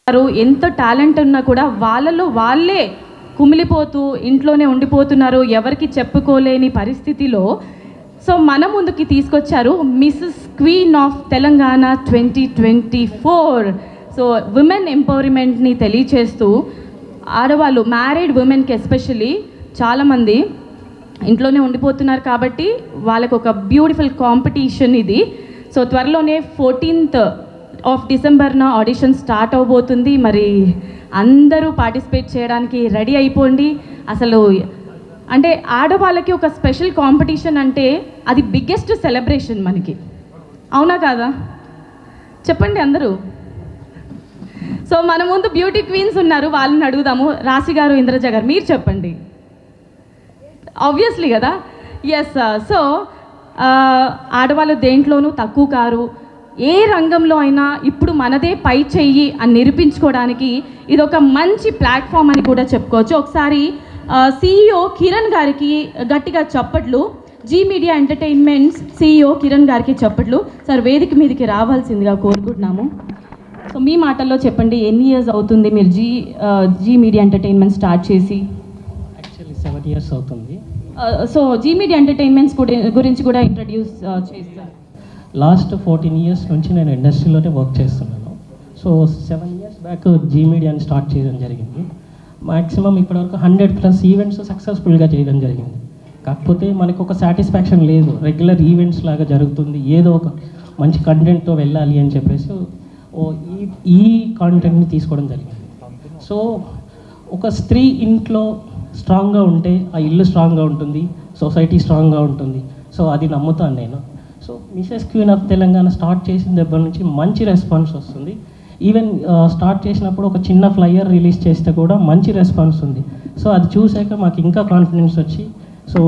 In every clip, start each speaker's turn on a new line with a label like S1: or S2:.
S1: ఎంత టాలెంట్ ఉన్నా కూడా వాళ్ళలో వాళ్ళే కుమిలిపోతూ ఇంట్లోనే ఉండిపోతున్నారు, ఎవరికి చెప్పుకోలేని పరిస్థితిలో సో మన ముందుకి తీసుకొచ్చారు Mrs queen of Telangana 2024. So women ఎంపవర్మెంట్ని తెలియచేస్తూ ఆడవాళ్ళు మ్యారీడ్ ఉమెన్కి ఎస్పెషల్లీ చాలామంది ఇంట్లోనే ఉండిపోతున్నారు కాబట్టి వాళ్ళకు ఒక బ్యూటిఫుల్ కాంపిటీషన్ ఇది. సో త్వరలోనే 14th ఆఫ్ డిసెంబర్న ఆడిషన్ స్టార్ట్ అవబోతుంది. మరి అందరూ పార్టిసిపేట్ చేయడానికి రెడీ అయిపోండి. అసలు అంటే ఆడవాళ్ళకి ఒక స్పెషల్ కాంపిటీషన్ అంటే అది బిగ్గెస్ట్ సెలబ్రేషన్ మనకి, అవునా కాదా? చెప్పండి అందరూ. సో మన ముందు బ్యూటీ క్వీన్స్ ఉన్నారు, వాళ్ళని అడుగుదాము. రాశి గారు, ఇంద్రజ గారు, మీరు చెప్పండి. ఆబ్వియస్లీ కదా, ఎస్. సో ఆడవాళ్ళు దేంట్లోనూ తక్కువ కారు, ఏ రంగంలో అయినా ఇప్పుడు మనదే పై చెయ్యి అని నిరూపించుకోవడానికి ఇది ఒక మంచి ప్లాట్ఫామ్ అని కూడా చెప్పుకోవచ్చు. ఒకసారి CEO కిరణ్ గారికి గట్టిగా చప్పట్లు. Zee media entertainments CEO Kiran గారికి చప్పట్లు. సార్ వేదిక మీదకి రావాల్సిందిగా కోరుకుంటున్నాము. సో మీ మాటల్లో చెప్పండి, ఎన్ని ఇయర్స్ అవుతుంది మీరు జీ మీడియా ఎంటర్టైన్మెంట్ స్టార్ట్ చేసి?
S2: యాక్చువల్లీ 7 years అవుతుంది.
S1: సో జీ మీడియా ఎంటర్టైన్మెంట్స్ గురించి కూడా ఇంట్రడ్యూస్ చేస్తారు.
S2: లాస్ట్ 14 years నుంచి నేను ఇండస్ట్రీలోనే వర్క్ చేస్తున్నాను. సో 7 years బ్యాక్ జీ మీడియాని స్టార్ట్ చేయడం జరిగింది. మ్యాక్సిమం ఇప్పటివరకు 100+ ఈవెంట్స్ సక్సెస్ఫుల్గా చేయడం జరిగింది. కాకపోతే మనకు ఒక సాటిస్ఫాక్షన్ లేదు, రెగ్యులర్ ఈవెంట్స్ లాగా జరుగుతుంది, ఏదో ఒక మంచి కంటెంట్తో వెళ్ళాలి అని చెప్పేసి ఈ కాంటెంట్ని తీసుకోవడం జరిగింది. సో ఒక స్త్రీ ఇంట్లో స్ట్రాంగ్గా ఉంటే ఆ ఇల్లు స్ట్రాంగ్గా ఉంటుంది, సొసైటీ స్ట్రాంగ్గా ఉంటుంది. సో అది నమ్ముతాను నేను. So Mrs queen of Telangana start చేసిన దగ్గర నుంచి మంచి రెస్పాన్స్ వస్తుంది. ఈవెన్ స్టార్ట్ చేసినప్పుడు ఒక చిన్న ఫ్లైయర్ రిలీజ్ చేస్తే కూడా మంచి రెస్పాన్స్ ఉంది. సో అది చూసాక మాకు ఇంకా కాన్ఫిడెన్స్ వచ్చి సో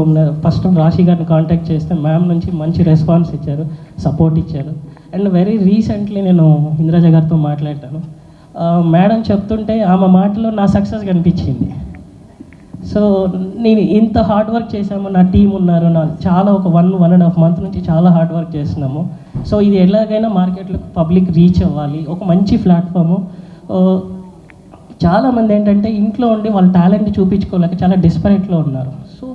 S2: ఫస్ట్ రాశి గారిని కాంటాక్ట్ చేస్తే మ్యామ్ నుంచి మంచి రెస్పాన్స్ ఇచ్చారు, సపోర్ట్ ఇచ్చారు. అండ్ వెరీ రీసెంట్లీ నేను ఇంద్రజ గారితో మాట్లాడాను. మేడం చెప్తుంటే ఆమె మాటలో నా సక్సెస్ కనిపించింది. సో నేను ఇంత హార్డ్ వర్క్ చేశాము, నా టీం ఉన్నారు, నా చాలా ఒక 1.5 month నుంచి చాలా హార్డ్ వర్క్ చేస్తున్నాము. సో ఇది ఎలాగైనా మార్కెట్లో పబ్లిక్ రీచ్ అవ్వాలి, ఒక మంచి ప్లాట్ఫాము. చాలామంది ఏంటంటే ఇంట్లో ఉండి వాళ్ళ టాలెంట్ చూపించుకోలేక చాలా డిస్పరేట్లో ఉన్నారు. సో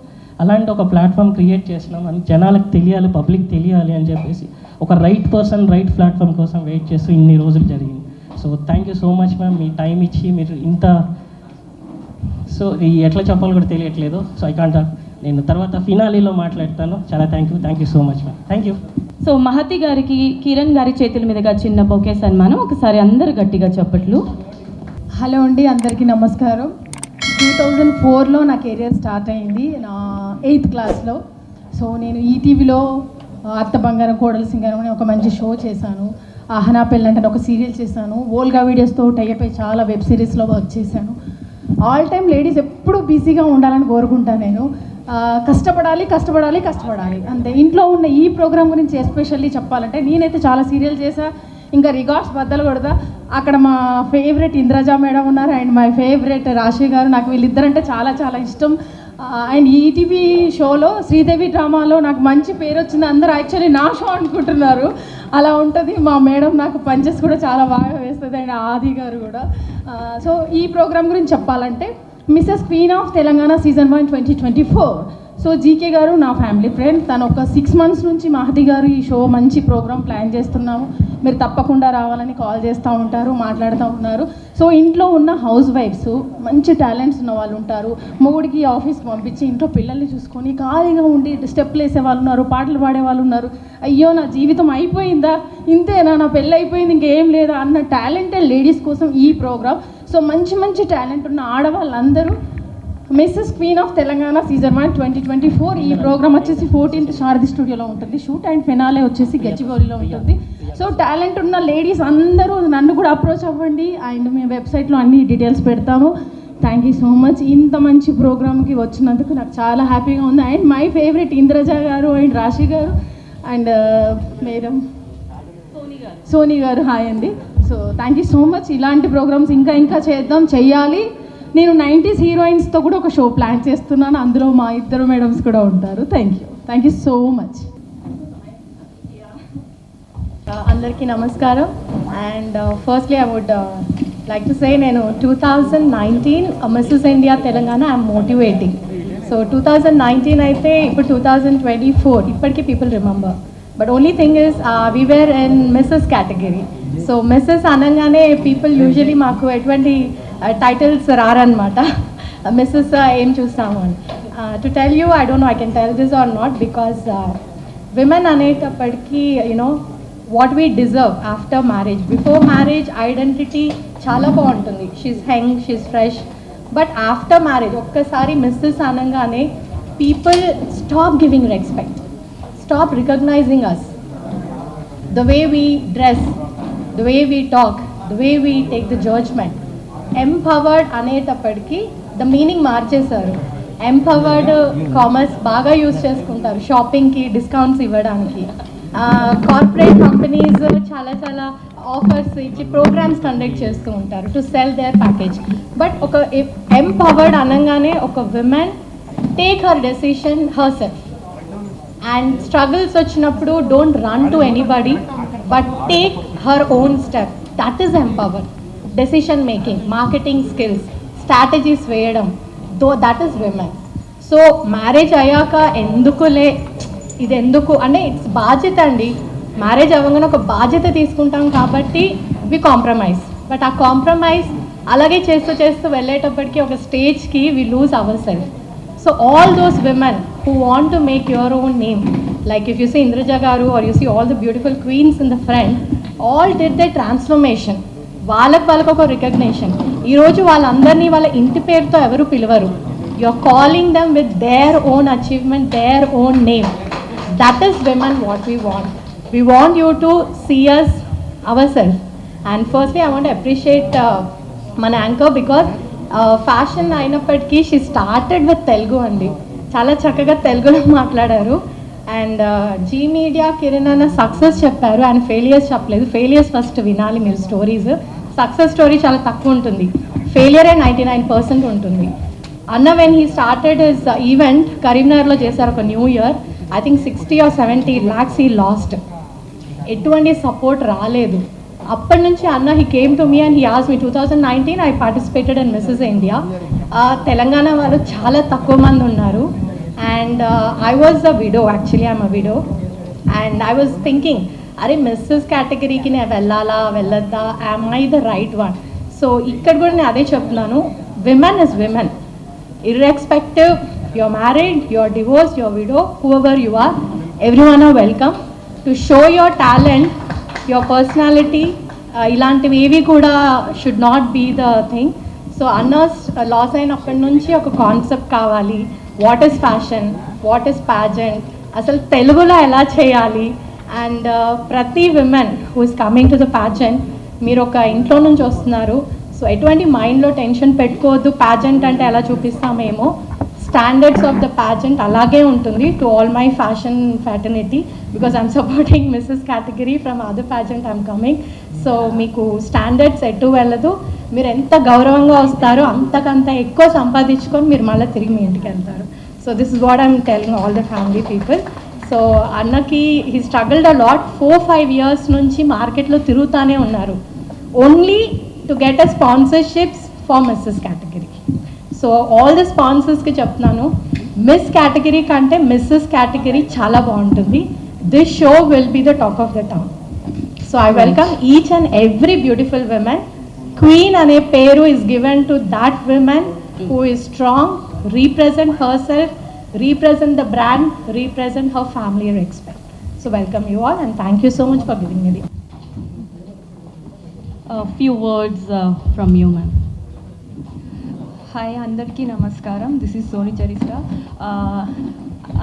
S2: అలాంటి ఒక ప్లాట్ఫామ్ క్రియేట్ చేసినాం అని జనాలకు తెలియాలి, పబ్లిక్ తెలియాలి అని చెప్పేసి ఒక రైట్ పర్సన్ రైట్ ప్లాట్ఫామ్ కోసం వెయిట్ చేస్తూ ఇన్ని రోజులు జరిగింది. So thank you so much ma'am, me time ఇచ్చి మీరు ఇంత సో ఎట్లా చెప్పాలో కూడా తెలియట్లేదు. సో ఐ కాంట్, నేను తర్వాత ఫినాలీలో మాట్లాడతాను. చాలా thank you so much ma'am. Thank you.
S1: So Mahathi గారికి కిరణ్ గారి చేతుల మీదుగా చిన్న బొకే సన్మానం. ఒకసారి అందరు గట్టిగా చప్పట్లు.
S3: హలో అండి, అందరికీ నమస్కారం. 2004లో నా కెరియర్ స్టార్ట్ అయింది, నా 8th క్లాస్లో. సో నేను ఈటీవీలో అత్త బంగారం కోడల సింగారం అని ఒక మంచి షో చేశాను. ఆహనా పెళ్ళంటే ఒక సీరియల్ చేశాను. వోల్గా వీడియోస్తో టైప్ అయి చాలా వెబ్ సిరీస్లో వర్క్ చేశాను. ఆల్ టైమ్ లేడీస్ ఎప్పుడూ బిజీగా ఉండాలని కోరుకుంటాను నేను. కష్టపడాలి కష్టపడాలి కష్టపడాలి అంతే. ఇంట్లో ఉన్న ఈ ప్రోగ్రామ్ గురించి ఎస్పెషల్లీ చెప్పాలంటే నేనైతే చాలా సీరియల్ చేశా, ఇంకా రికార్డ్స్ బద్దలు కొడతా. అక్కడ మా ఫేవరెట్ ఇంద్రజ మేడం ఉన్నారు అండ్ మై ఫేవరెట్ రాశి గారు. నాకు వీళ్ళిద్దరంటే చాలా చాలా ఇష్టం. అండ్ ఈటీవీ షోలో శ్రీదేవి డ్రామాలో నాకు మంచి పేరు వచ్చింది. అందరూ యాక్చువల్లీ నా షో అనుకుంటున్నారు, అలా ఉంటుంది. మా మేడం నాకు పంచెస్ కూడా చాలా బాగా వేస్తుంది అండ్ ఆది గారు కూడా. సో ఈ ప్రోగ్రామ్ గురించి చెప్పాలంటే Mrs queen of Telangana season 1 2024. So GK గారు నా ఫ్యామిలీ ఫ్రెండ్. తను ఒక 6 months నుంచి మహతి గారు ఈ షో మంచి ప్రోగ్రామ్ ప్లాన్ చేస్తున్నాము, మీరు తప్పకుండా రావాలని కాల్ చేస్తూ ఉంటారు, మాట్లాడుతూ ఉన్నారు. సో ఇంట్లో ఉన్న హౌస్ వైఫ్స్ మంచి టాలెంట్స్ ఉన్న వాళ్ళు ఉంటారు. మొగుడికి ఆఫీస్కి పంపించి ఇంట్లో పిల్లల్ని చూసుకొని ఖాళీగా ఉండి స్టెప్లు వేసే వాళ్ళు ఉన్నారు, పాటలు పాడే వాళ్ళు ఉన్నారు. అయ్యో నా జీవితం అయిపోయిందా, ఇంతేనా, నా పెళ్ళి అయిపోయింది, ఇంకేం లేదా అన్న టాలెంటెడ్ లేడీస్ కోసం ఈ ప్రోగ్రామ్. సో మంచి మంచి టాలెంట్ ఉన్న ఆడవాళ్ళందరూ Mrs queen of Telangana season 1 2024. ఈ ప్రోగ్రామ్ వచ్చేసి 14th శారది స్టూడియోలో ఉంటుంది షూట్, అండ్ ఫినాలే వచ్చేసి గచ్చిబౌలిలో ఉంటుంది. సో టాలెంట్ ఉన్న లేడీస్ అందరూ నన్ను కూడా అప్రోచ్ అవ్వండి, అండ్ మేము వెబ్సైట్లో అన్ని డీటెయిల్స్ పెడతాము. Thank you so much. ఇంత మంచి ప్రోగ్రామ్కి వచ్చినందుకు నాకు చాలా హ్యాపీగా ఉంది. అండ్ మై ఫేవరెట్ ఇంద్రజ గారు అండ్ రాశి గారు అండ్ మేడం సోనీ గారు, హాయ్ అండి. So thank you so much. ఇలాంటి ప్రోగ్రామ్స్ ఇంకా ఇంకా చేద్దాం, చెయ్యాలి. నేను 90s హీరోయిన్స్తో కూడా ఒక షో ప్లాన్ చేస్తున్నాను, అందులో మా ఇద్దరు మేడమ్స్ కూడా ఉంటారు. Thank you so much.
S4: అందరికీ నమస్కారం. And firstly I would
S3: like to say నేను 2019 Mrs India Telangana I'm motivating. So 2019 అయితే ఇప్పుడు 2024 ఇప్పటికీ people remember. But only thing is we were in Mrs category. So Mrs అనగానే పీపుల్ యూజువలీ మాకు ఎటువంటి titles రారనమాట. మిస్సెస్ ఏం చూస్తాము అని. To tell you I don't know I can tell this are not because women అనేటప్పటికీ you know what we deserve after marriage. Before marriage identity చాలా బాగుంటుంది, షీస్ హెంగ్, she's fresh. But after marriage ఒక్కసారి Mrs అనగానే people stop giving respect, stop recognising us, the way we dress, the way we talk, the way we take the judgement. Empowered అనేటప్పటికీ the meaning మార్చేశారు. Empowered commerce బాగా use చేసుకుంటారు షాపింగ్కి, discounts ఇవ్వడానికి. Corporate companies చాలా చాలా offers ఇచ్చి programmes conduct చేస్తూ ఉంటారు to sell their package. But ఒక ఎంపవర్డ్ అనగానే ఒక women take her decision herself. And struggles వచ్చినప్పుడు don't run to anybody but take her own step. That is empowered. Decision making, marketing skills, strategies వేయడం, that is women. So marriage అయ్యాక ఎందుకులే ఇది ఎందుకు అంటే it's బాధ్యత అండి. Marriage అవ్వగానే ఒక బాధ్యత తీసుకుంటాం కాబట్టి వి కాంప్రమైజ్. బట్ ఆ కాంప్రమైజ్ అలాగే చేస్తూ చేస్తూ వెళ్ళేటప్పటికి ఒక స్టేజ్కి we lose our self. So all those women who want to make your own name, like if you see Indraja garu or you see all the beautiful queens in the front, all did the transformation. వాళ్ళకు ఒక recognition. ఈరోజు వాళ్ళందరినీ వాళ్ళ ఇంటి పేరుతో ఎవరు పిలవరు. You are calling them with their own achievement, their own name. That is women what we want. We want you to see us ourselves. And firstly, I want to appreciate మన anchor because fashion అయినప్పటికీ she started with Telugu అండి. చాలా చక్కగా తెలుగులో మాట్లాడారు. And G media Kiran అన్న success చెప్పారు, and failures చెప్పలేదు. ఫెయిలియర్స్ ఫస్ట్ వినాలి మీరు స్టోరీస్. సక్సెస్ స్టోరీ చాలా తక్కువ ఉంటుంది, ఫెయిలియరే 99% ఉంటుంది. అన్న when he started his event కరీంనగర్లో చేశారు ఒక new year. I think 60 or 70 lakhs he lost. ఎటువంటి సపోర్ట్ రాలేదు. అప్పటి నుంచి అన్న he came to me and he asked me 2019 I participated in missus India. Telangana వాళ్ళు చాలా తక్కువ మంది ఉన్నారు. And I was a widow, actually I'm a widow. And I was thinking అరే మిస్సెస్ కేటగిరీకి నేను వెళ్ళాలా వెళ్ళొద్దా, am I the right one. So ఇక్కడ కూడా నేను అదే చెప్తున్నాను, women is women irrespective you're married, you're divorced, you're widow, whoever you are, everyone are welcome to show your talent, your personality. ఇలాంటివి ఏవి కూడా should not be the thing. So అన్నర్స్ లాస్ అయినప్పటి నుంచి ఒక కాన్సెప్ట్ కావాలి. What is fashion, what is pageant, అసలు తెలుగులో ఎలా చేయాలి. అండ్ ప్రతి women who is coming to the pageant, మీరు ఒక ఇంట్లో నుంచి వస్తున్నారు, సో ఎటువంటి మైండ్లో టెన్షన్ పెట్టుకోవద్దు. ప్యాజెంట్ అంటే ఎలా చూపిస్తామేమో, స్టాండర్డ్స్ ఆఫ్ ద ప్యాజెంట్ అలాగే ఉంటుంది. To all my fashion fraternity, because I'm supporting Mrs category from other pageant I'm coming. So మీకు స్టాండర్డ్స్ ఎటు వెళ్ళదు, మీరు ఎంత గౌరవంగా వస్తారో అంతకంత ఎక్కువ సంపాదించుకొని మీరు మళ్ళీ తిరిగి మీ ఇంటికి వెళ్తారు. So this is what I'm telling all the family people. So అన్నకి he struggled a lot. 4-5 years నుంచి మార్కెట్లో తిరుగుతూనే ఉన్నారు, only to get a sponsorships for Mrs category. So all the స్పాన్సర్స్కి చెప్తున్నాను, మిస్ కేటగిరీ కంటే మిస్సెస్ కేటగిరీ చాలా బాగుంటుంది. This show will be the talk of the town. So I welcome each and every beautiful women. Queen అనే పేరు is given to that women who is strong, represent her self, represent the brand, represent her family respect. So welcome you all and thank you so much for giving me the
S4: a few words from you, ma'am.
S5: Hi, andarki namaskaram. This is Soni Charista.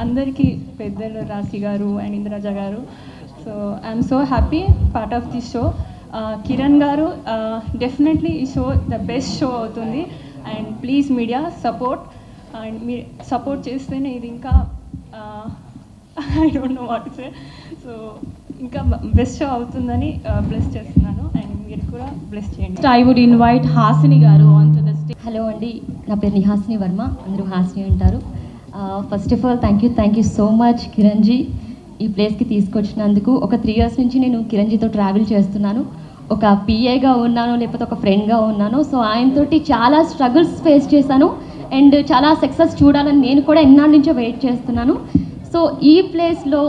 S5: Andarki Peddalu Rasi garu and Indraja garu. So I'm so happy part of this show. Kiran garu, definitely ఈ show the best show అవుతుంది. And please media support. And మీరు support చేస్తేనే ఇది ఇంకా I don't know what say. So ఇంకా best show అవుతుందని bless చేస్తున్నాను, and మీరు కూడా బ్లెస్ చేయండి.
S1: I would invite Hasini garu on to the stage.
S6: Hello అండి, నా పేరు నిహాసిని వర్మ, అందరూ హాసిని అంటారు. First of all thank you so much Kiranji ఈ ప్లేస్కి తీసుకొచ్చినందుకు. ఒక 3 years నుంచి నేను కిరణ్జీతో ట్రావెల్ చేస్తున్నాను. ఒక పిఏగా ఉన్నాను, లేకపోతే ఒక ఫ్రెండ్గా ఉన్నాను. సో ఆయనతోటి చాలా స్ట్రగుల్స్ ఫేస్ చేశాను అండ్ చాలా సక్సెస్ చూడాలని నేను కూడా ఎన్నాళ్ళ నుంచో వెయిట్ చేస్తున్నాను. సో ఈ ప్లేస్లో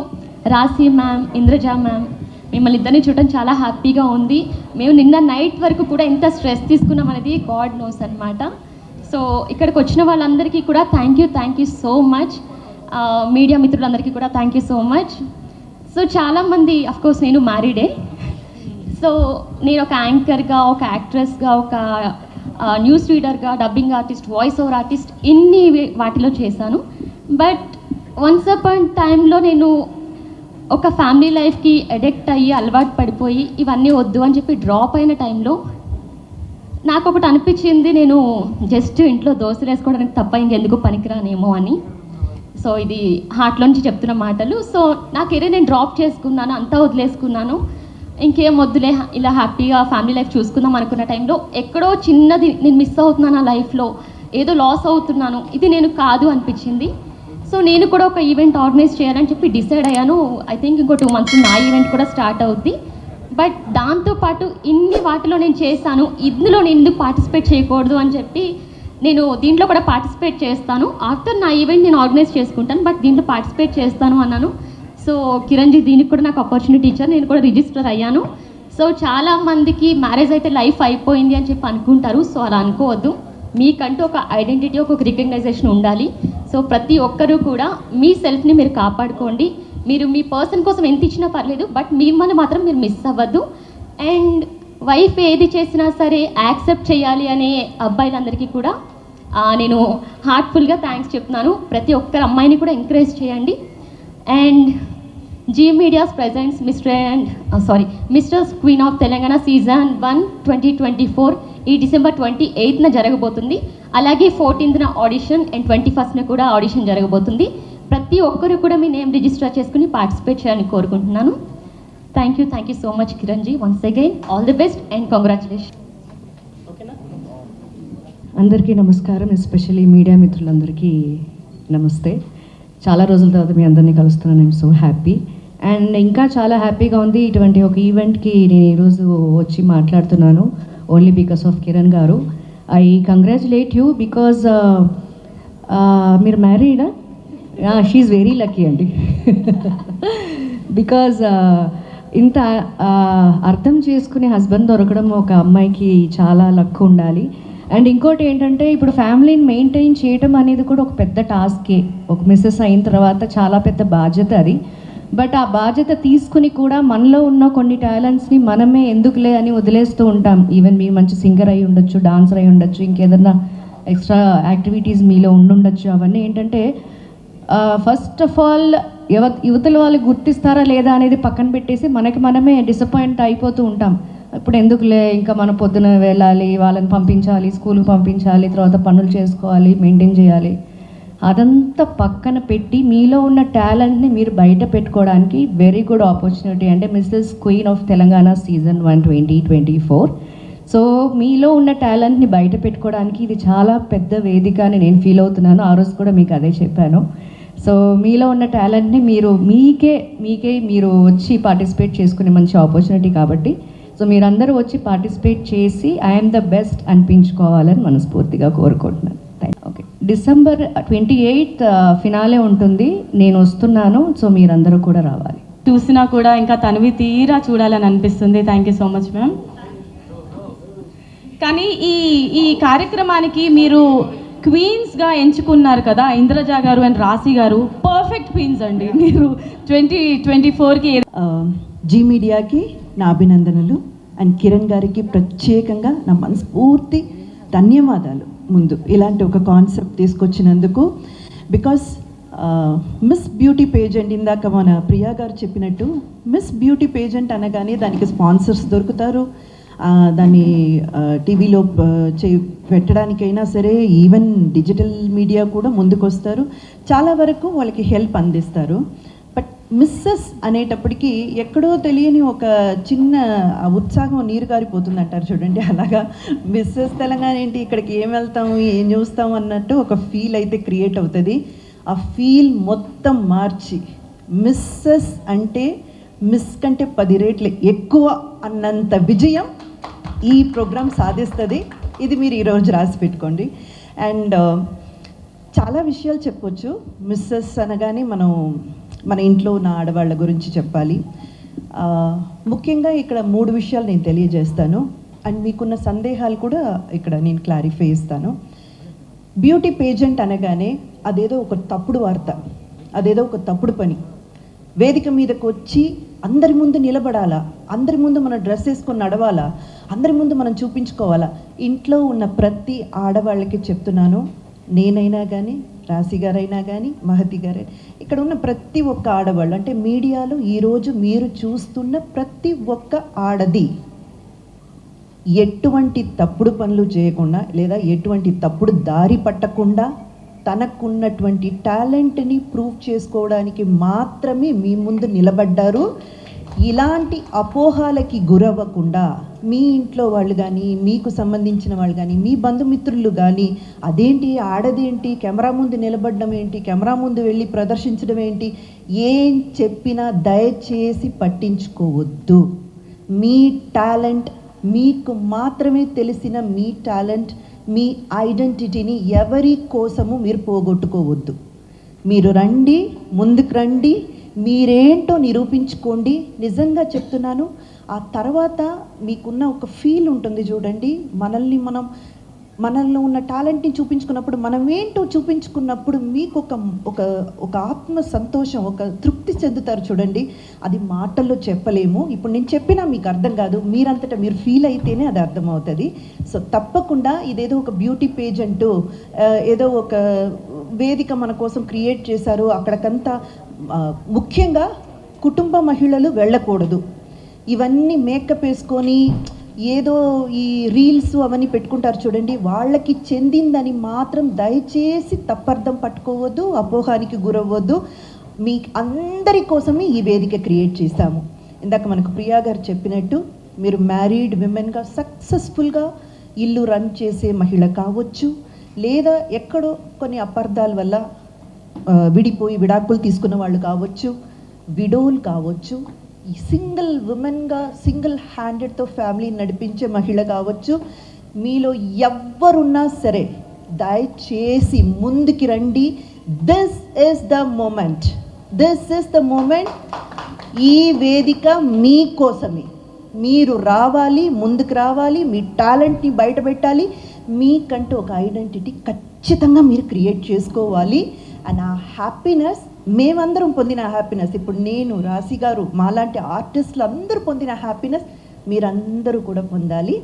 S6: రాశి మ్యామ్, ఇంద్రజ మ్యామ్, మిమ్మల్ని ఇద్దరిని చూడటం చాలా హ్యాపీగా ఉంది. మేము నిన్న నైట్ వరకు కూడా ఎంత స్ట్రెస్ తీసుకున్నాం అనేది గాడ్ నోస్ అనమాట. సో ఇక్కడికి వచ్చిన వాళ్ళందరికీ కూడా thank you so much. Media మిత్రులందరికీ కూడా thank you so much. So చాలామంది అఫ్కోర్స్ నేను మ్యారీడే. సో నేను ఒక యాంకర్గా, ఒక యాక్ట్రెస్గా, ఒక న్యూస్ రీడర్గా, dubbing artist, voice over artist ఇన్ని వాటిలో చేశాను. బట్ వన్స్ అపాన్ టైంలో నేను ఒక ఫ్యామిలీ లైఫ్కి అడిక్ట్ అయ్యి అలవాటు పడిపోయి ఇవన్నీ వద్దు అని చెప్పి డ్రాప్ అయిన టైంలో నాకు ఒకటి అనిపించింది, నేను జస్ట్ ఇంట్లో దోశలు వేసుకోవడానికి తప్ప ఇంకెందుకు పనికిరానేమో అని. సో ఇది హార్ట్లో నుంచి చెప్తున్న మాటలు. సో నా కెరీర్ నేను డ్రాప్ చేసుకున్నాను, అంతా వదిలేసుకున్నాను. ఇంకేం వద్దులే, ఇలా హ్యాపీగా ఫ్యామిలీ లైఫ్ చూసుకుందాం అనుకున్న టైంలో ఎక్కడో చిన్నది నేను మిస్ అవుతున్నాను నా లైఫ్లో, ఏదో లాస్ అవుతున్నాను, ఇది నేను కాదు అనిపించింది. సో నేను కూడా ఒక ఈవెంట్ ఆర్గనైజ్ చేయాలని చెప్పి డిసైడ్ అయ్యాను. ఐ థింక్ ఇంకో 2 months నా ఈవెంట్ కూడా స్టార్ట్ అవుద్ది. బట్ దాంతోపాటు ఇన్ని వాటిలో నేను చేశాను, ఇందులో నేను ఎందుకు పార్టిసిపేట్ చేయకూడదు అని చెప్పి నేను దీంట్లో కూడా పార్టిసిపేట్ చేస్తాను. ఆఫ్టర్ నా ఈవెంట్ నేను ఆర్గనైజ్ చేసుకుంటాను, బట్ దీంట్లో పార్టిసిపేట్ చేస్తాను అన్నాను. సో కిరణ్జీ దీనికి కూడా నాకు ఆపర్చునిటీ ఇచ్చారు, నేను కూడా రిజిస్టర్ అయ్యాను. సో చాలామందికి మ్యారేజ్ అయితే లైఫ్ అయిపోయింది అని చెప్పి అనుకుంటారు. సో అలా అనుకోవద్దు, మీకంటూ ఒక ఐడెంటిటీ, ఒక రికగ్నైజేషన్ ఉండాలి. సో ప్రతి ఒక్కరూ కూడా మీ సెల్ఫ్ని మీరు కాపాడుకోండి. మీరు మీ పర్సన్ కోసం ఎంత ఇచ్చినా పర్లేదు, బట్ మిమ్మల్ని మాత్రం మీరు మిస్ అవ్వద్దు. అండ్ వైఫ్ ఏది చేసినా సరే యాక్సెప్ట్ చేయాలి అనే అబ్బాయిలందరికీ కూడా నేను హార్ట్ఫుల్గా థ్యాంక్స్ చెప్తున్నాను. ప్రతి ఒక్కరు అమ్మాయిని కూడా ఎంకరేజ్ చేయండి. And Zee media's presents Mrs queen of Telangana season 1 2024 ఈ December 28న జరగబోతుంది. అలాగే 14న ఆడిషన్ అండ్ 21న కూడా ఆడిషన్ జరగబోతుంది. ప్రతి ఒక్కరు కూడా మీ నేమ్ రిజిస్టర్ చేసుకుని పార్టిసిపేట్ చేయాలని కోరుకుంటున్నాను. Thank you so much Kiranji. Once again all the best and congratulation.
S7: అందరికీ నమస్కారం, ఎస్పెషల్లీ మీడియా మిత్రులందరికీ నమస్తే. చాలా రోజుల తర్వాత మీ అందరినీ కలుస్తున్నాను. ఐఎమ్ సో హ్యాపీ అండ్ ఇంకా చాలా హ్యాపీగా ఉంది. ఇటువంటి ఒక ఈవెంట్కి నేను ఈరోజు వచ్చి మాట్లాడుతున్నాను ఓన్లీ బికాస్ ఆఫ్ కిరణ్ గారు. ఐ కంగ్రాచులేట్ యూ బికాజ్ మీరు మ్యారీడా? షీఈ్ వెరీ లక్కీ అండి. బికాజ్ ఇంత అర్థం చేసుకునే హస్బెండ్ దొరకడం ఒక అమ్మాయికి చాలా లక్ ఉండాలి. అండ్ ఇంకోటి ఏంటంటే ఇప్పుడు ఫ్యామిలీని మెయింటైన్ చేయడం అనేది కూడా ఒక పెద్ద టాస్కే. ఒక మిస్సెస్ అయిన తర్వాత చాలా పెద్ద బాధ్యత అది. బట్ ఆ బాధ్యత తీసుకుని కూడా మనలో ఉన్న కొన్ని టాలెంట్స్ని మనమే ఎందుకులే అని వదిలేస్తూ ఉంటాం. ఈవెన్ మీరు మంచి సింగర్ అయి ఉండొచ్చు, డాన్సర్ అయి ఉండొచ్చు, ఇంకేదన్నా ఎక్స్ట్రా యాక్టివిటీస్ మీలో ఉండుండొచ్చు. అవన్నీ ఏంటంటే ఫస్ట్ ఆఫ్ ఆల్ యువతల వాళ్ళు గుర్తిస్తారా లేదా అనేది పక్కన పెట్టేసి మనమే డిసప్పాయింట్ అయిపోతూ ఉంటాం. ఇప్పుడు ఎందుకులే, ఇంకా మనం పొద్దున వెళ్ళాలి, వాళ్ళని పంపించాలి, స్కూల్కి పంపించాలి, తర్వాత పనులు చేసుకోవాలి, మెయింటైన్ చేయాలి. అదంతా పక్కన పెట్టి మీలో ఉన్న టాలెంట్ని మీరు బయట పెట్టుకోవడానికి వెరీ గుడ్ ఆపర్చునిటీ అంటే Mrs queen of Telangana season 1 2024. So మీలో ఉన్న టాలెంట్ని బయట పెట్టుకోవడానికి ఇది చాలా పెద్ద వేదిక అని నేను ఫీల్ అవుతున్నాను. ఆ రోజు కూడా మీకు అదే చెప్పాను. సో మీలో ఉన్న టాలెంట్ని మీకే మీరు వచ్చి పార్టిసిపేట్ చేసుకునే మంచి ఆపర్చునిటీ కాబట్టి సో మీరందరూ వచ్చి పార్టిసిపేట్ చేసి ఐఎమ్ ద బెస్ట్ అనిపించుకోవాలని మనస్ఫూర్తిగా కోరుకుంటున్నాను. ఓకే, December 28th ఫినాలే ఉంటుంది, నేను వస్తున్నాను. సో మీరందరూ కూడా రావాలి.
S1: చూసినా కూడా ఇంకా తనివి తీరా చూడాలని అనిపిస్తుంది. Thank you so much ma'am. కానీ ఈ కార్యక్రమానికి మీరు క్వీన్స్గా ఎంచుకున్నారు కదా, ఇంద్రజ గారు అండ్ రాశి గారు. పర్ఫెక్ట్ క్వీన్స్ అండి మీరు 2024కి.
S8: జీ మీడియాకి నా అభినందనలు అండ్ కిరణ్ గారికి ప్రత్యేకంగా నా మనస్ఫూర్తి ధన్యవాదాలు. ముందు ఇలాంటి ఒక కాన్సెప్ట్ తీసుకొచ్చినందుకు. బికాస్ మిస్ బ్యూటీ పేజెంట్, ఇందాక మన ప్రియా గారు చెప్పినట్టు మిస్ బ్యూటీ పేజెంట్ అనగానే దానికి స్పాన్సర్స్ దొరుకుతారు, దాన్ని టీవీలో పెట్టడానికైనా సరే, ఈవెన్ డిజిటల్ మీడియా కూడా ముందుకొస్తారు, చాలా వరకు వాళ్ళకి హెల్ప్ అందిస్తారు. బట్ మిస్సెస్ అనేటప్పటికీ ఎక్కడో తెలియని ఒక చిన్న ఉత్సాహం నీరు గారిపోతుంది అంటారు చూడండి, అలాగా మిస్సెస్ తెలంగాణ ఏంటి, ఇక్కడికి ఏం వెళ్తాము, ఏం చూస్తాం అన్నట్టు ఒక ఫీల్ అయితే క్రియేట్ అవుతుంది. ఆ ఫీల్ మొత్తం మార్చి మిస్సెస్ అంటే మిస్ కంటే 10 రెట్లు ఎక్కువ అన్నంత విజయం ఈ ప్రోగ్రాం సాధిస్తుంది. ఇది మీరు ఈరోజు రాసి పెట్టుకోండి. అండ్ చాలా విషయాలు చెప్పొచ్చు. మిస్సెస్ అనగానే మన ఇంట్లో ఉన్న ఆడవాళ్ళ గురించి చెప్పాలి. ముఖ్యంగా ఇక్కడ 3 విషయాలు నేను తెలియజేస్తాను. అండ్ మీకున్న సందేహాలు కూడా ఇక్కడ నేను క్లారిఫై ఇస్తాను. బ్యూటీ పేజెంట్ అనగానే అదేదో ఒక తప్పుడు వార్త, అదేదో ఒక తప్పుడు పని. వేదిక మీదకి వచ్చి అందరి ముందు నిలబడాలా, అందరి ముందు మనం డ్రెస్ వేసుకొని నడవాలా, అందరి ముందు మనం చూపించుకోవాలా. ఇంట్లో ఉన్న ప్రతి ఆడవాళ్ళకి చెప్తున్నాను, నేనైనా కానీ, రాశి గారైనా కానీ, మహతి గారైనా, ఇక్కడ ఉన్న ప్రతి ఒక్క ఆడవాళ్ళు, అంటే మీడియాలో ఈరోజు మీరు చూస్తున్న ప్రతి ఒక్క ఆడది ఎటువంటి తప్పుడు పనులు చేయకుండా లేదా ఎటువంటి తప్పుడు దారి పట్టకుండా తనకున్నటువంటి టాలెంట్ని ప్రూవ్ చేసుకోవడానికి మాత్రమే మీ ముందు నిలబడ్డారు. ఇలాంటి అపోహాలకి గురవ్వకుండా మీ ఇంట్లో వాళ్ళు కానీ, మీకు సంబంధించిన వాళ్ళు కానీ, మీ బంధుమిత్రులు కానీ, అదేంటి ఆడదేంటి, కెమెరా ముందు నిలబడడం ఏంటి, కెమెరా ముందు వెళ్ళి ప్రదర్శించడం ఏంటి, ఏం చెప్పినా దయచేసి పట్టించుకోవద్దు. మీ టాలెంట్, మీకు మాత్రమే తెలిసిన మీ టాలెంట్, మీ ఐడెంటిటీని ఎవరి కోసము మీరు పోగొట్టుకోవద్దు. మీరు రండి, ముందుకు రండి, మీరేంటో నిరూపించుకోండి. నిజంగా చెప్తున్నాను. ఆ తర్వాత మీకున్న ఒక ఫీల్ ఉంటుంది చూడండి, మనల్లో ఉన్న టాలెంట్ని చూపించుకున్నప్పుడు, మనం ఏంటో చూపించుకున్నప్పుడు మీకు ఒక ఆత్మ సంతోషం, ఒక తృప్తి చెందుతారు చూడండి. అది మాటల్లో చెప్పలేము. ఇప్పుడు నేను చెప్పినా మీకు అర్థం కాదు, మీరంతటా మీరు ఫీల్ అయితేనే అది అర్థమవుతుంది. సో తప్పకుండా ఇదేదో ఒక బ్యూటీ పేజ్ అంటూ ఏదో ఒక వేదిక మన కోసం క్రియేట్ చేశారు, అక్కడికంతా ముఖ్యంగా కుటుంబ మహిళలు వెళ్ళకూడదు. ఇవన్నీ మేకప్ వేసుకొని ఏదో ఈ రీల్స్ అవన్నీ పెట్టుకుంటారు చూడండి, వాళ్ళకి చెందిందని మాత్రం దయచేసి తప్పర్థం పట్టుకోవద్దు, అపోహానికి గురవ్వద్దు. మీ అందరి కోసమే ఈ వేదిక క్రియేట్ చేశాము. ఇందాక మనకు ప్రియా గారు చెప్పినట్టు, మీరు మ్యారీడ్ విమెన్గా సక్సెస్ఫుల్గా ఇల్లు రన్ చేసే మహిళ కావచ్చు, లేదా ఎక్కడో కొన్ని అపార్థాల వల్ల విడిపోయి విడాకులు తీసుకున్న వాళ్ళు కావచ్చు, విడోలు కావచ్చు, ఈ సింగిల్ ఉమెన్గా సింగిల్ హ్యాండెడ్తో ఫ్యామిలీని నడిపించే మహిళ కావచ్చు, మీలో ఎవ్వరున్నా సరే దయచేసి ముందుకి రండి. This is the moment, this is the moment. ఈ వేదిక మీకోసమే. మీరు రావాలి, ముందుకు రావాలి, మీ టాలెంట్ని బయట పెట్టాలి, మీకంటూ ఒక ఐడెంటిటీ ఖచ్చితంగా మీరు క్రియేట్ చేసుకోవాలి. అండ్ ఆ హ్యాపీనెస్, మేమందరం పొందిన హ్యాపీనెస్, ఇప్పుడు నేను, రాశి గారు, మాలాంటి ఆర్టిస్టులు అందరూ పొందిన హ్యాపీనెస్ మీరందరూ కూడా పొందాలి.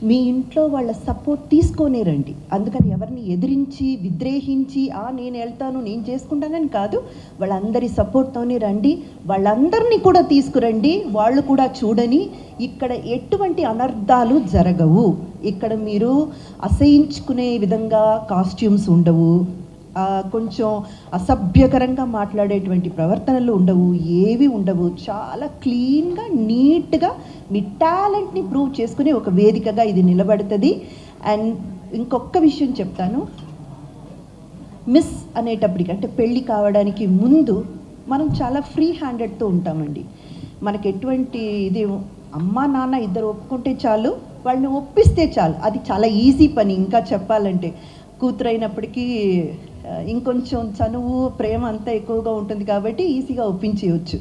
S8: మీ ఇంట్లో వాళ్ళ సపోర్ట్ తీసుకొనే రండి. అందుకని ఎవరిని ఎదిరించి విద్రేహించి నేను వెళ్తాను, నేను చేసుకుంటానని కాదు, వాళ్ళందరి సపోర్ట్తోనే రండి. వాళ్ళందరినీ కూడా తీసుకురండి, వాళ్ళు కూడా చూడని. ఇక్కడ ఎటువంటి అనర్థాలు జరగవు. ఇక్కడ మీరు అసహించుకునే విధంగా కాస్ట్యూమ్స్ ఉండవు, కొంచెం అసభ్యకరంగా మాట్లాడేటువంటి ప్రవర్తనలు ఉండవు, ఏవి ఉండవు. చాలా క్లీన్గా, నీట్గా మీ టాలెంట్ని ప్రూవ్ చేసుకునే ఒక వేదికగా ఇది నిలబడుతుంది. అండ్ ఇంకొక విషయం చెప్తాను, మిస్ అనేటప్పటికి, అంటే పెళ్ళి కావడానికి ముందు మనం చాలా ఫ్రీ హ్యాండెడ్తో ఉంటామండి. మనకి ఎటువంటి ఇది, అమ్మ నాన్న ఇద్దరు ఒప్పుకుంటే చాలు, వాళ్ళని ఒప్పిస్తే చాలు. అది చాలా ఈజీ పని. ఇంకా చెప్పాలంటే కూతురైనప్పటికీ ఇంకొంచెం చనువు, ప్రేమ అంతా ఎక్కువగా ఉంటుంది కాబట్టి ఈజీగా ఒప్పించేయచ్చు.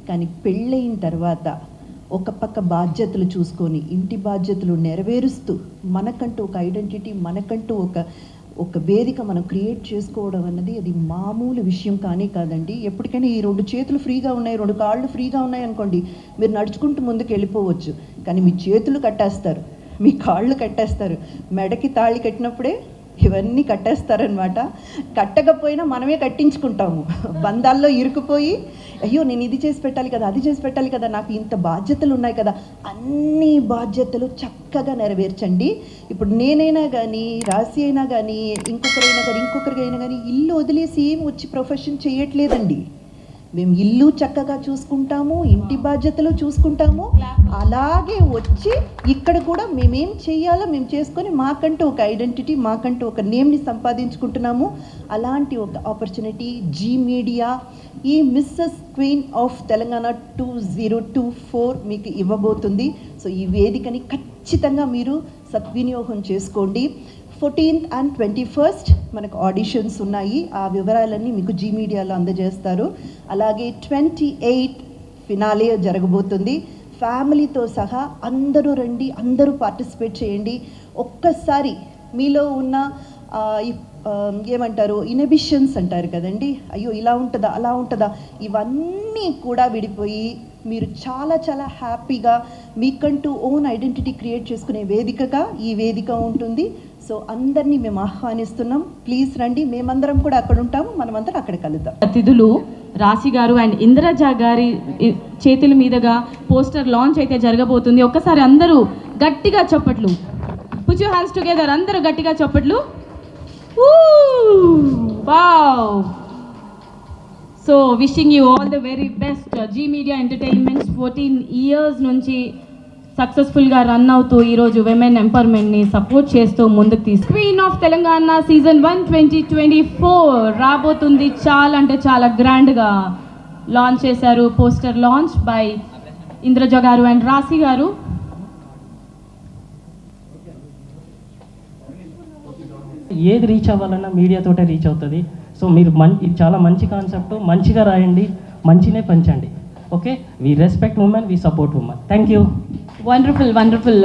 S8: కానీ పెళ్ళయిన తర్వాత ఒక పక్క బాధ్యతలు చూసుకొని, ఇంటి బాధ్యతలు నెరవేరుస్తూ, మనకంటూ ఒక ఐడెంటిటీ, మనకంటూ ఒక వేదిక మనం క్రియేట్ చేసుకోవడం అన్నది అది మామూలు విషయం కాదండి. ఎప్పటికైనా ఈ 2 చేతులు ఫ్రీగా ఉన్నాయి, 2 కాళ్ళు ఫ్రీగా ఉన్నాయి అనుకోండి, మీరు నడుచుకుంటూ ముందుకు వెళ్ళిపోవచ్చు. కానీ మీ చేతులు కట్టేస్తారు, మీ కాళ్ళు కట్టేస్తారు, మెడకి తాళి కట్టినప్పుడే ఇవన్నీ కట్టేస్తారనమాట. కట్టకపోయినా మనమే కట్టించుకుంటాము. బంధాల్లో ఇరుకుపోయి, అయ్యో నేను ఇది చేసి పెట్టాలి కదా, అది చేసి పెట్టాలి కదా, నాకు ఇంత బాధ్యతలు ఉన్నాయి కదా, అన్ని బాధ్యతలు చక్కగా నెరవేర్చండి. ఇప్పుడు నేనైనా కానీ, రాశి అయినా కానీ, ఇంకొకరైనా కానీ ఇల్లు వదిలేసి ఏం వచ్చి ప్రొఫెషన్ చేయట్లేదండి. మేము ఇల్లు చక్కగా చూసుకుంటాము, ఇంటి బాధ్యతలు చూసుకుంటాము, అలాగే వచ్చి ఇక్కడ కూడా మేమేం చేయాలో మేము చేసుకొని మాకంటూ ఒక ఐడెంటిటీ, మాకంటూ ఒక నేమ్ని సంపాదించుకుంటున్నాము. అలాంటి ఒక ఆపర్చునిటీ జీ మీడియా ఈ మిస్సెస్ క్వీన్ ఆఫ్ తెలంగాణ 2024 మీకు ఇవ్వబోతుంది. సో ఈ వేదికని ఖచ్చితంగా మీరు సద్వినియోగం చేసుకోండి. 14th and 21st మనకు ఆడిషన్స్ ఉన్నాయి, ఆ వివరాలన్నీ మీకు జీ మీడియాలో అందజేస్తారు. అలాగే 28th ఫినాలే జరగబోతుంది. ఫ్యామిలీతో సహా అందరూ రండి, అందరూ పార్టిసిపేట్ చేయండి. ఒక్కసారి మీలో ఉన్న ఏమంటారు ఇన్హిబిషన్స్ అంటారు కదండి, అయ్యో ఇలా ఉంటుందా అలా ఉంటుందా, ఇవన్నీ కూడా విడిపోయి మీరు చాలా చాలా హ్యాపీగా మీకంటూ ఓన్ ఐడెంటిటీ క్రియేట్ చేసుకునే వేదికగా ఈ వేదిక ఉంటుంది. సో అందరినీ మేము ఆహ్వానిస్తున్నాం, ప్లీజ్ రండి, మేమందరం కూడా అక్కడ ఉంటాము, మనమందరం అక్కడ కలుద్దాం.
S1: అతిథులు రాశి గారు అండ్ ఇంద్రజ గారి చేతుల మీదుగా పోస్టర్ లాంచ్ అయితే జరగబోతుంది. ఒక్కసారి అందరూ గట్టిగా చప్పట్లు, పుట్ యువర్ హ్యాండ్స్ టుగెదర్, అందరూ గట్టిగా చప్పట్లు. Wow! So wishing you all the very best. Zee media entertainments 14 years నుంచి సక్సెస్ఫుల్గా రన్ అవుతూ ఈరోజు విమెన్ ఎంపవర్మెంట్ని సపోర్ట్ చేస్తూ ముందుకు తీసుకు క్వీన్ ఆఫ్ తెలంగాణ సీజన్ 1 2024 రాబోతుంది. చాలా అంటే చాలా గ్రాండ్గా లాంచ్ చేశారు. పోస్టర్ లాంచ్ బై ఇంద్రజ గారు అండ్ రాశి గారు.
S2: ఏది రీచ్ అవ్వాలన్నా మీడియాతోటే రీచ్ అవుతుంది. సో మీరు ఇది చాలా మంచి కాన్సెప్ట్, మంచిగా రాయండి, మంచినే పంచండి. Okay, we respect women, we support women. Thank you.
S1: Wonderful wonderful.